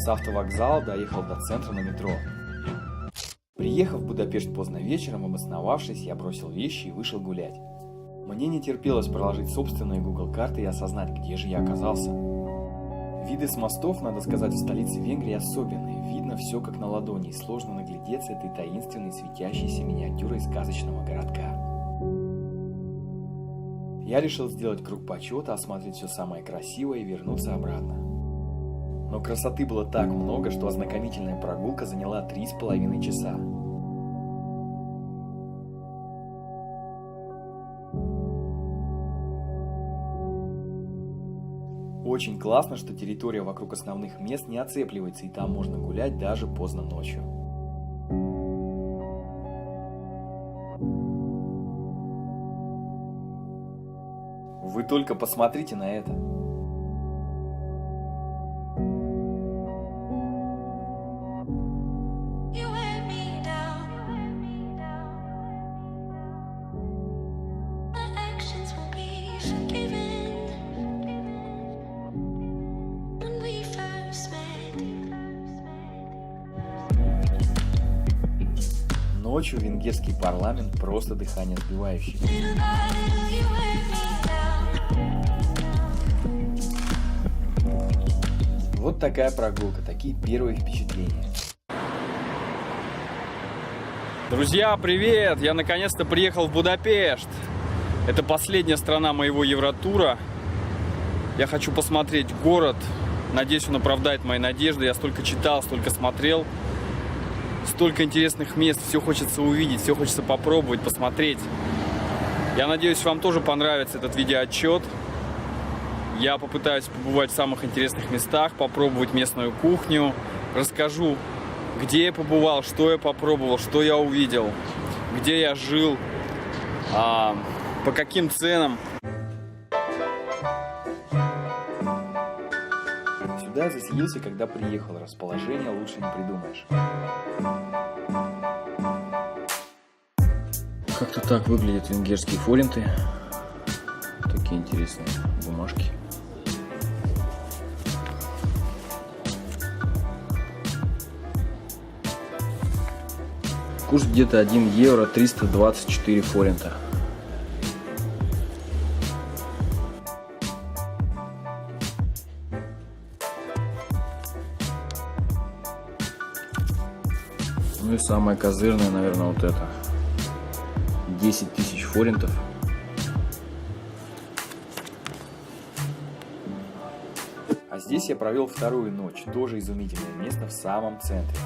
с автовокзала доехал до центра на метро. Приехав в Будапешт поздно вечером, обосновавшись, я бросил вещи и вышел гулять. Мне не терпелось проложить собственные Google карты и осознать, где же я оказался. Виды с мостов, надо сказать, в столице Венгрии особенные. Видно все как на ладони, и сложно наглядеться этой таинственной, светящейся миниатюрой сказочного городка. Я решил сделать круг почета, осмотреть все самое красивое и вернуться обратно. Но красоты было так много, что ознакомительная прогулка заняла 3,5 часа. Очень классно, что территория вокруг основных мест не оцепливается, и там можно гулять даже поздно ночью. Вы только посмотрите на это. Ночью венгерский парламент просто дыхание сбивающий. Вот такая прогулка, такие первые впечатления. Друзья, привет! Я наконец-то приехал в Будапешт. Это последняя страна моего Евротура. Я хочу посмотреть город. Надеюсь, он оправдает мои надежды. Я столько читал, столько смотрел. Столько интересных мест, все хочется увидеть, все хочется попробовать, посмотреть. Я надеюсь, вам тоже понравится этот видеоотчет. Я попытаюсь побывать в самых интересных местах, попробовать местную кухню. Расскажу, где я побывал, что я попробовал, что я увидел, где я жил, по каким ценам. Сюда заселился, когда приехал. Расположение лучше не придумаешь. Как-то так выглядят венгерские форинты. Такие интересные бумажки. Курс где-то 1 евро 324 форинта. Ну и самое козырное, наверное, вот это. 10 тысяч форинтов. А здесь я провел вторую ночь. Тоже изумительное место в самом центре.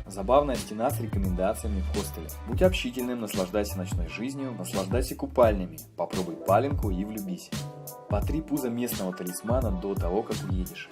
Забавная стена с рекомендациями в хостеле. Будь общительным, наслаждайся ночной жизнью, наслаждайся купальнями, попробуй паленку и влюбись. Потри пузо местного талисмана до того, как уедешь.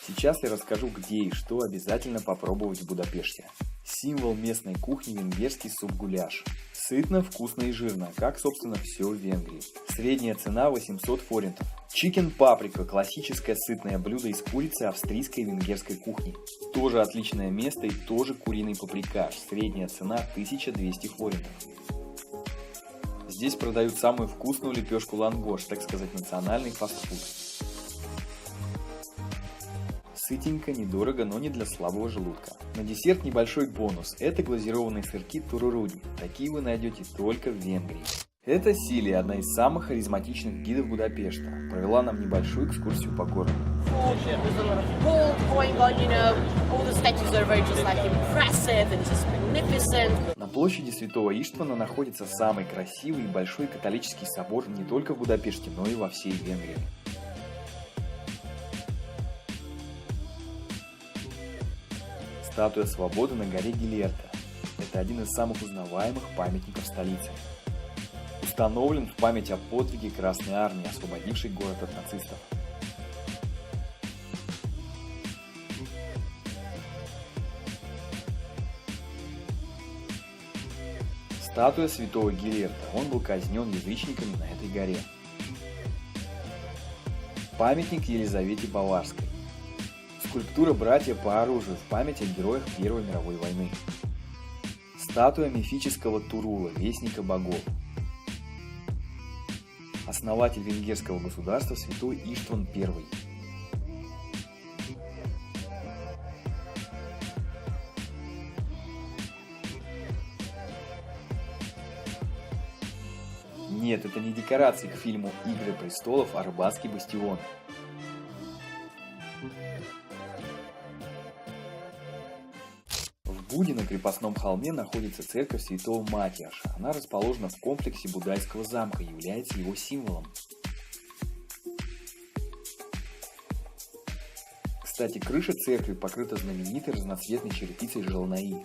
Сейчас я расскажу, где и что обязательно попробовать в Будапеште. Символ местной кухни — венгерский суп-гуляш. Сытно, вкусно и жирно, как, собственно, все в Венгрии. Средняя цена 800 форинтов. Чикен-паприка – классическое сытное блюдо из курицы австрийской и венгерской кухни. Тоже отличное место и тоже куриный паприкаш. Средняя цена 1200 форинтов. Здесь продают самую вкусную лепешку лангош, так сказать, национальный фастфуд. Сытенько, недорого, но не для слабого желудка. На десерт небольшой бонус – это глазированные сырки туруруди. Такие вы найдете только в Венгрии. Это Силия, одна из самых харизматичных гидов Будапешта. Провела нам небольшую экскурсию по городу. На площади Святого Иштвана находится самый красивый и большой католический собор не только в Будапеште, но и во всей Венгрии. Статуя свободы на горе Гилерта. Это один из самых узнаваемых памятников столицы. Установлен в память о подвиге Красной Армии, освободившей город от нацистов. Статуя святого Гилерта. Он был казнен язычниками на этой горе. Памятник Елизавете Баварской. Скульптура «Братья по оружию» в память о героях Первой мировой войны. Статуя мифического Турула, вестника богов. Основатель венгерского государства святой Иштван I. Нет, это не декорации к фильму «Игры престолов», а Арбатский бастион. В Буде на крепостном холме находится церковь святого Матиаша. Она расположена в комплексе Будайского замка и является его символом. Кстати, крыша церкви покрыта знаменитой разноцветной черепицей Жалнаи.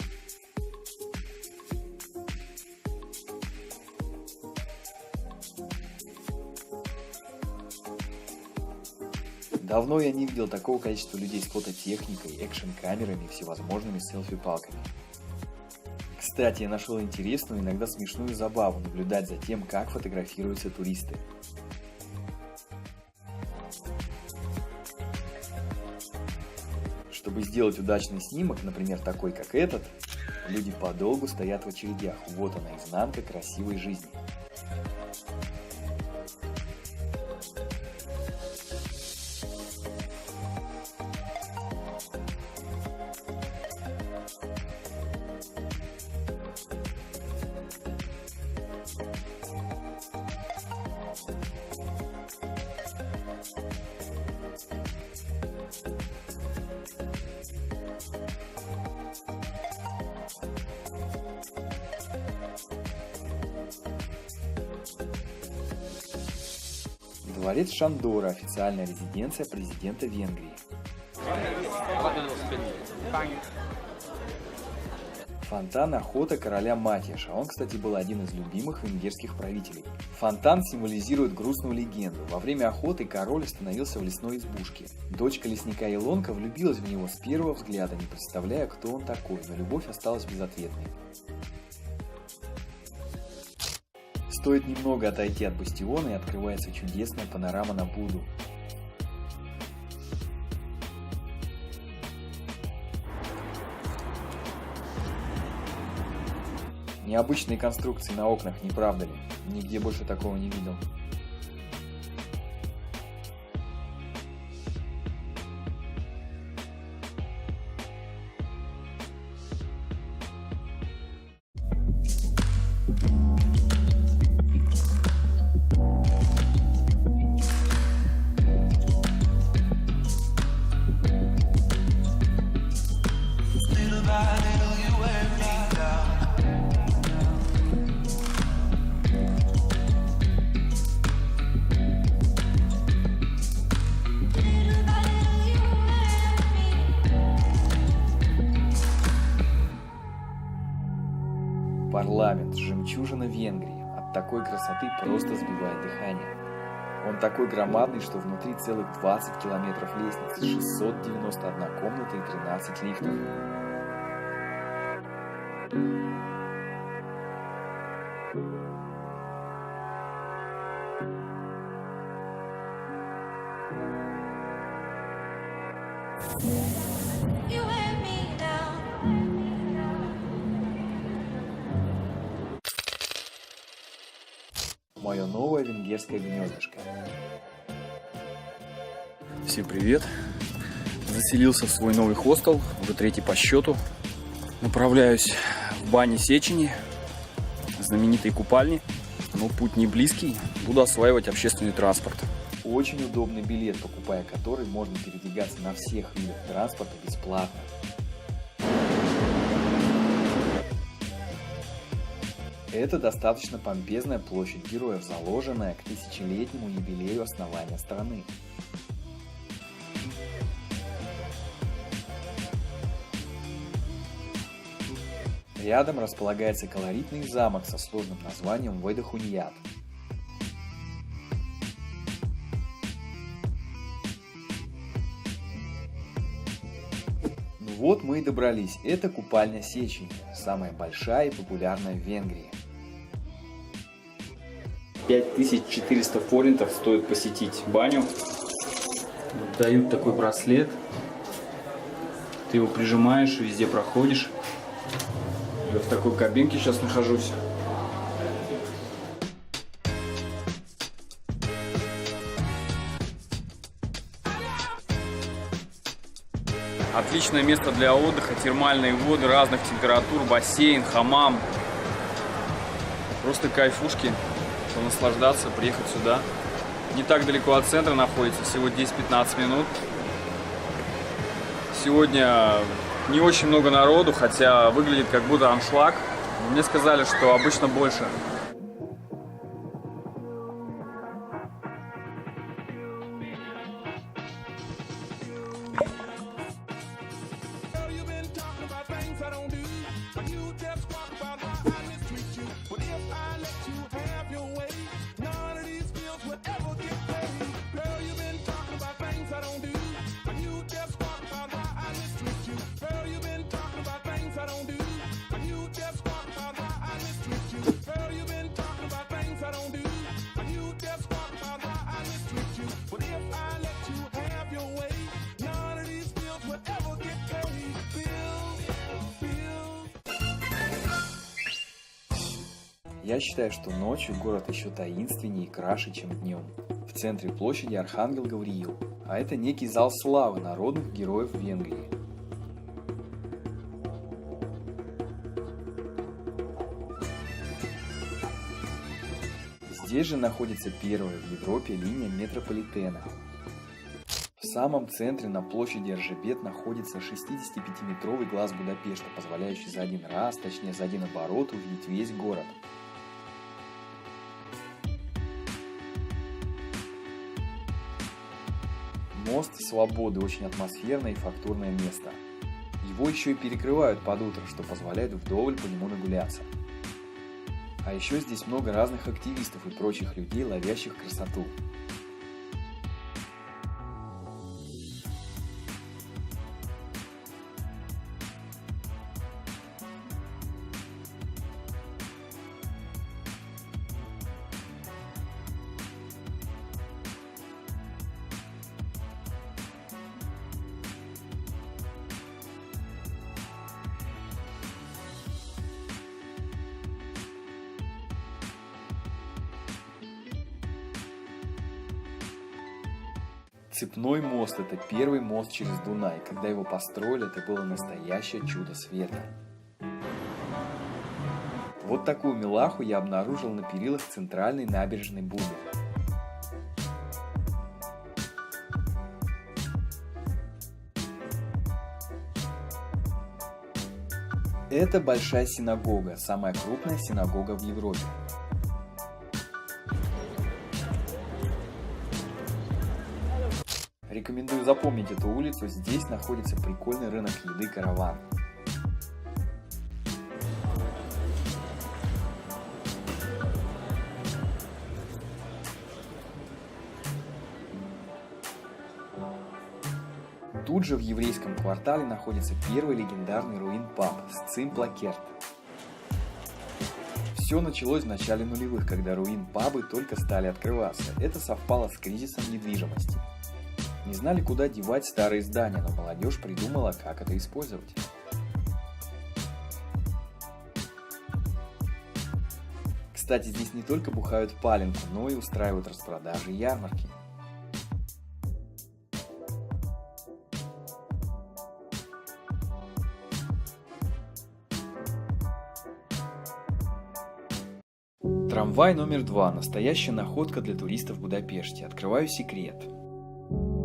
Давно я не видел такого количества людей с фототехникой, экшн-камерами и всевозможными селфи-палками. Кстати, я нашел интересную, иногда смешную забаву наблюдать за тем, как фотографируются туристы. Чтобы сделать удачный снимок, например, такой как этот, люди подолгу стоят в очередях. Вот она, изнанка красивой жизни. Дворец Шандора – официальная резиденция президента Венгрии. Фонтан охота короля Матиаша. Он, кстати, был один из любимых венгерских правителей. Фонтан символизирует грустную легенду. Во время охоты король остановился в лесной избушке. Дочка лесника Илонка влюбилась в него с первого взгляда, не представляя, кто он такой, но любовь осталась безответной. Стоит немного отойти от бастиона, и открывается чудесная панорама на Буду. Необычные конструкции на окнах, не правда ли? Нигде больше такого не видел. Парламент – жемчужина Венгрии. От такой красоты просто сбивает дыхание. Он такой громадный, что внутри целых 20 километров лестниц, 691 комната и 13 лифтов. Мое новое венгерское гнездышко. Всем привет! Заселился в свой новый хостел, уже третий по счету. Направляюсь в бане Сечени, знаменитой купальни. Но путь не близкий, буду осваивать общественный транспорт. Очень удобный билет, покупая который можно передвигаться на всех видах транспорта бесплатно. Это достаточно помпезная площадь героев, заложенная к тысячелетнему юбилею основания страны. Рядом располагается колоритный замок со сложным названием Вайдахуньят. Ну вот мы и добрались. Это купальня Сечени, самая большая и популярная в Венгрии. 5400 форинтов стоит посетить баню. Вот дают такой браслет. Ты его прижимаешь, везде проходишь. Я в такой кабинке сейчас нахожусь. Отличное место для отдыха, термальные воды разных температур, бассейн, хамам. Просто кайфушки, наслаждаться, приехать сюда. Не так далеко от центра находится, всего 10-15 минут. Сегодня не очень много народу, хотя выглядит как будто аншлаг. Мне сказали, что обычно больше. Я считаю, что ночью город еще таинственнее и краше, чем днем. В центре площади Архангел Гавриил, а это некий зал славы народных героев Венгрии. Здесь же находится первая в Европе линия метрополитена. В самом центре на площади Эржебет находится 65-метровый глаз Будапешта, позволяющий за один раз, точнее за один оборот, увидеть весь город. Мост Свободы – очень атмосферное и фактурное место. Его еще и перекрывают под утро, что позволяет вдоволь по нему нагуляться. А еще здесь много разных активистов и прочих людей, ловящих красоту. Цепной мост – это первый мост через Дунай. Когда его построили, это было настоящее чудо света. Вот такую милаху я обнаружил на перилах центральной набережной Буды. Это большая синагога, самая крупная синагога в Европе. Рекомендую запомнить эту улицу, здесь находится прикольный рынок еды «Караван». Тут же в еврейском квартале находится первый легендарный руин-паб Сцимплакерт. Все началось в начале нулевых, когда руин-пабы только стали открываться. Это совпало с кризисом недвижимости. Не знали, куда девать старые здания, но молодежь придумала, как это использовать. Кстати, здесь не только бухают паленку, но и устраивают распродажи и ярмарки. Трамвай номер 2 – настоящая находка для туристов в Будапеште. Открываю секрет.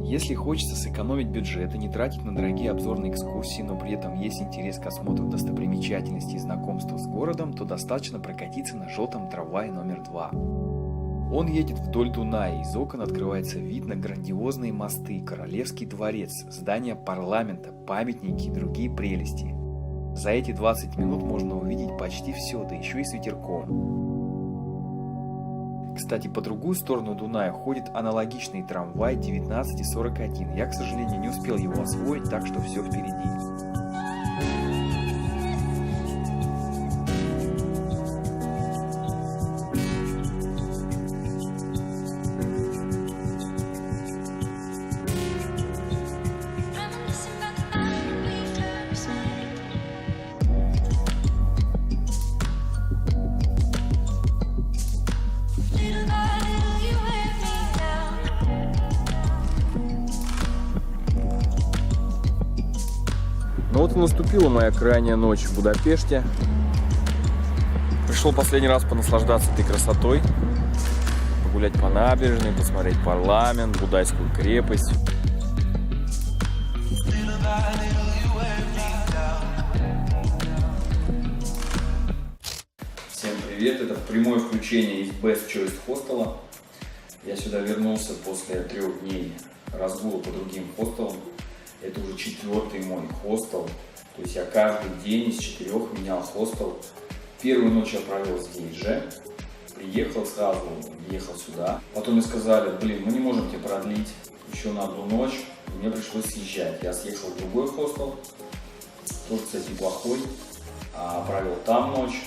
Если хочется сэкономить бюджет и не тратить на дорогие обзорные экскурсии, но при этом есть интерес к осмотру достопримечательностей и знакомству с городом, то достаточно прокатиться на желтом трамвае номер 2. Он едет вдоль Дуная, из окон открывается вид на грандиозные мосты, Королевский дворец, здания парламента, памятники и другие прелести. За эти 20 минут можно увидеть почти все, да еще и с ветерком. Кстати, по другую сторону Дуная ходит аналогичный трамвай 1941. Я, к сожалению, не успел его освоить, так что все впереди. Ну вот и наступила моя крайняя ночь в Будапеште. Пришел последний раз понаслаждаться этой красотой. Погулять по набережной, посмотреть парламент, Будайскую крепость. Всем привет! Это прямое включение из Best Choice Hostel. Я сюда вернулся после 3 дней разгула по другим хостелам. Это уже 4-й мой хостел. То есть я каждый день из 4 менял хостел. Первую ночь я провел здесь же. Приехал сразу, ехал сюда. Потом мне сказали, блин, мы не можем тебе продлить еще на 1 ночь. И мне пришлось съезжать. Я съехал в другой хостел. Тоже, кстати, неплохой. Провел там ночь.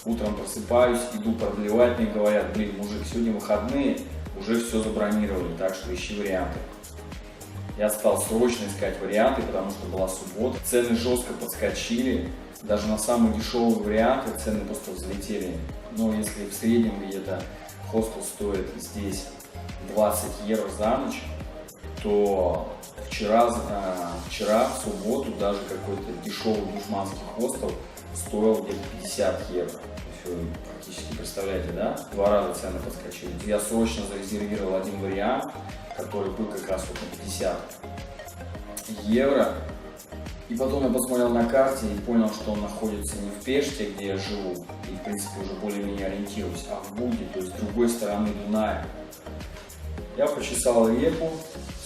Утром просыпаюсь, иду продлевать. Мне говорят, блин, мужик, сегодня выходные. Уже все забронировали, так что ищи варианты. Я стал срочно искать варианты, потому что была суббота. Цены жестко подскочили. Даже на самые дешевые варианты цены просто взлетели. Но если в среднем где-то хостел стоит здесь 20 евро за ночь, то вчера в субботу даже какой-то дешевый душманский хостел стоил где-то 50 евро. То есть вы практически представляете, да? 2 раза цены подскочили. Я срочно зарезервировал один вариант, который был как раз вот на 50 евро. И потом я посмотрел на карте и понял, что он находится не в Пеште, где я живу, и в принципе уже более-менее ориентируюсь, а в Буде, то есть с другой стороны Дуная. Я почесал реку,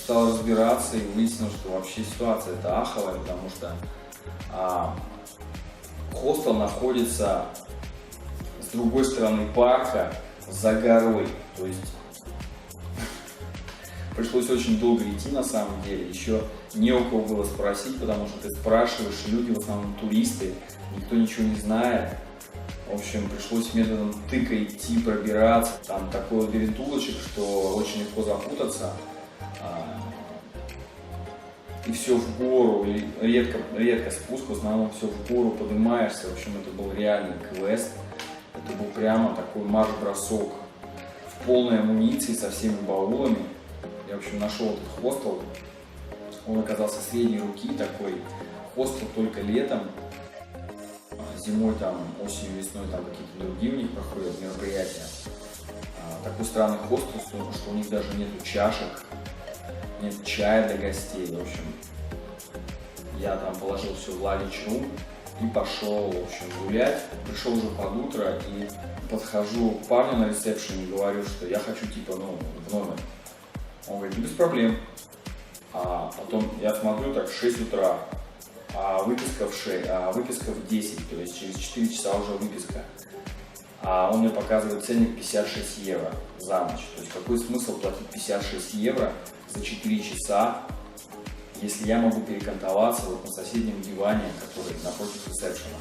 стал разбираться и выяснил, что вообще ситуация-то аховая, потому что хостел находится с другой стороны парка, за горой, то есть пришлось очень долго идти на самом деле, еще не у кого было спросить, потому что ты спрашиваешь, люди в основном туристы, никто ничего не знает. В общем, пришлось методом тыка идти, пробираться. Там такой лабиринт улочек, что очень легко запутаться. И все в гору, и редко спуск, в основном все в гору поднимаешься. В общем, это был реальный квест. Это был прямо такой марш-бросок в полной амуниции со всеми баулами. Я, в общем, нашел этот хостел. Он оказался средней руки, такой хостел только летом. Зимой, там, осенью, весной там какие-то другие у них проходят мероприятия. Такой странный хостел, что у них даже нету чашек, нет чая для гостей. В общем, я там положил все в luggage-room и пошел, в общем, гулять. Пришел уже под утро и подхожу к парню на ресепшене и говорю, что я хочу типа, в номер. Он говорит, без проблем. Потом я смотрю, так, 6 утра, выписка в 10, то есть через 4 часа уже выписка. Он мне показывает ценник 56 евро за ночь. То есть какой смысл платить 56 евро за 4 часа, если я могу перекантоваться вот на соседнем диване, который напротив ресепшена.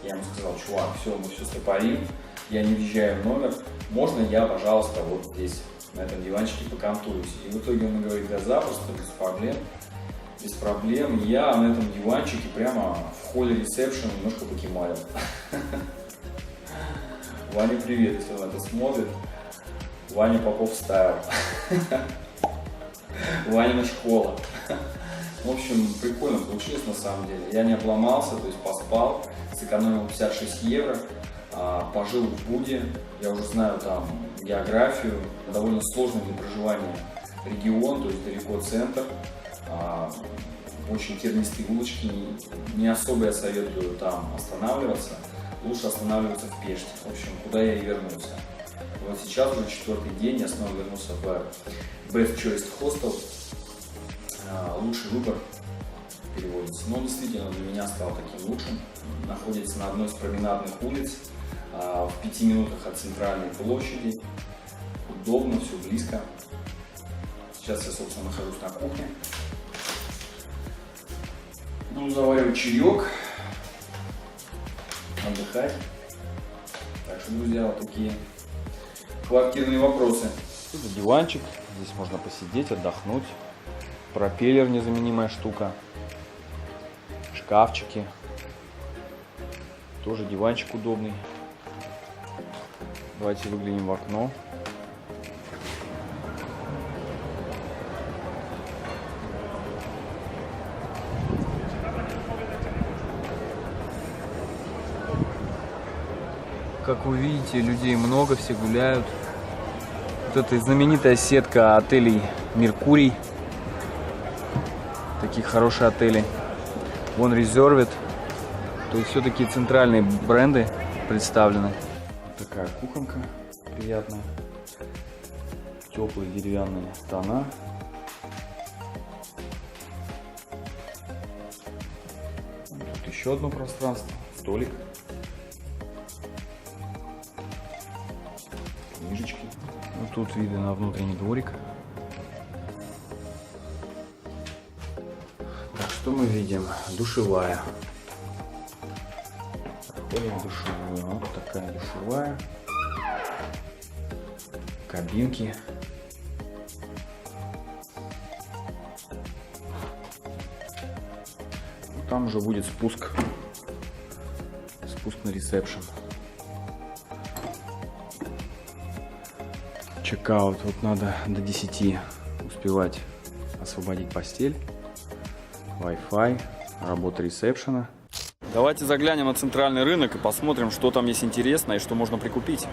Я ему сказал, чувак, все, мы все стопорим, я не въезжаю в номер, можно я, пожалуйста, вот здесь на этом диванчике покантуюсь. И в итоге он говорит, да запросто, без проблем. Без проблем. Я на этом диванчике прямо в холле ресепшена немножко покемарил. Ваня, привет, если он это смотрит. Ваня Попов стайл. Ванина школа. В общем, прикольно получилось на самом деле. Я не обломался, то есть поспал, сэкономил 56 евро. Пожил в Буде, я уже знаю там географию, довольно сложный для проживания регион, то есть далеко центр, очень тернистые улочки, не особо я советую там останавливаться, лучше останавливаться в Пеште, в общем, куда я и вернулся. Вот сейчас уже 4-й день, я снова вернулся в Best Choice Hostel, лучший выбор переводится, но действительно для меня стал таким лучшим, находится на одной из променадных улиц, в 5 минутах от центральной площади, удобно, все близко. Сейчас я, собственно, нахожусь на кухне. Буду заваривать чаек, отдыхать. Так что, друзья, вот такие квартирные вопросы. Тут диванчик, здесь можно посидеть, отдохнуть. Пропеллер, незаменимая штука. Шкафчики. Тоже диванчик удобный. Давайте выглянем в окно. Как вы видите, людей много, все гуляют. Вот это знаменитая сетка отелей «Меркурий». Такие хорошие отели. Вон Reserved. То есть все такие центральные бренды представлены. Вот такая кухонка приятная. Теплые деревянные тона. Тут еще одно пространство. Столик. Книжечки. Ну, тут видно на внутренний дворик. Так, что мы видим? Душевая. Заходим в душевую. Вот такая душевая. Кабинки. Там уже будет спуск. Спуск на ресепшн. Чекаут. Вот надо до 10 успевать освободить постель. Wi-Fi. Работа ресепшена. Давайте заглянем на центральный рынок и посмотрим, что там есть интересное и что можно прикупить.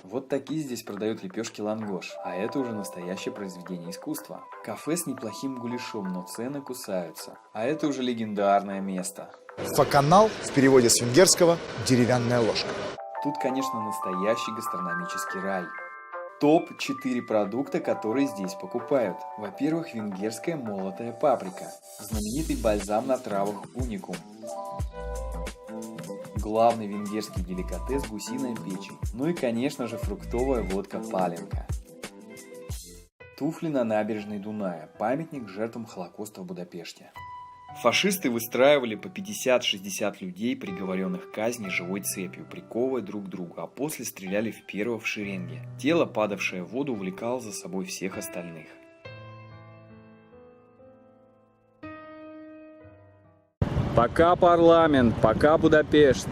Вот такие здесь продают лепешки лангош, а это уже настоящее произведение искусства. Кафе с неплохим гуляшом, но цены кусаются. А это уже легендарное место. Факанал в переводе с венгерского «деревянная ложка». Тут, конечно, настоящий гастрономический рай. Топ-4 продукта, которые здесь покупают. Во-первых, венгерская молотая паприка. Знаменитый бальзам на травах уникум. Главный венгерский деликатес – гусиная печень. Ну и, конечно же, фруктовая водка паленка. Туфли на набережной Дуная. Памятник жертвам Холокоста в Будапеште. Фашисты выстраивали по 50-60 людей, приговоренных к казни живой цепью, приковывая друг к другу, а после стреляли в первого в шеренге. Тело, падавшее в воду, увлекало за собой всех остальных. Пока парламент, пока Будапешт.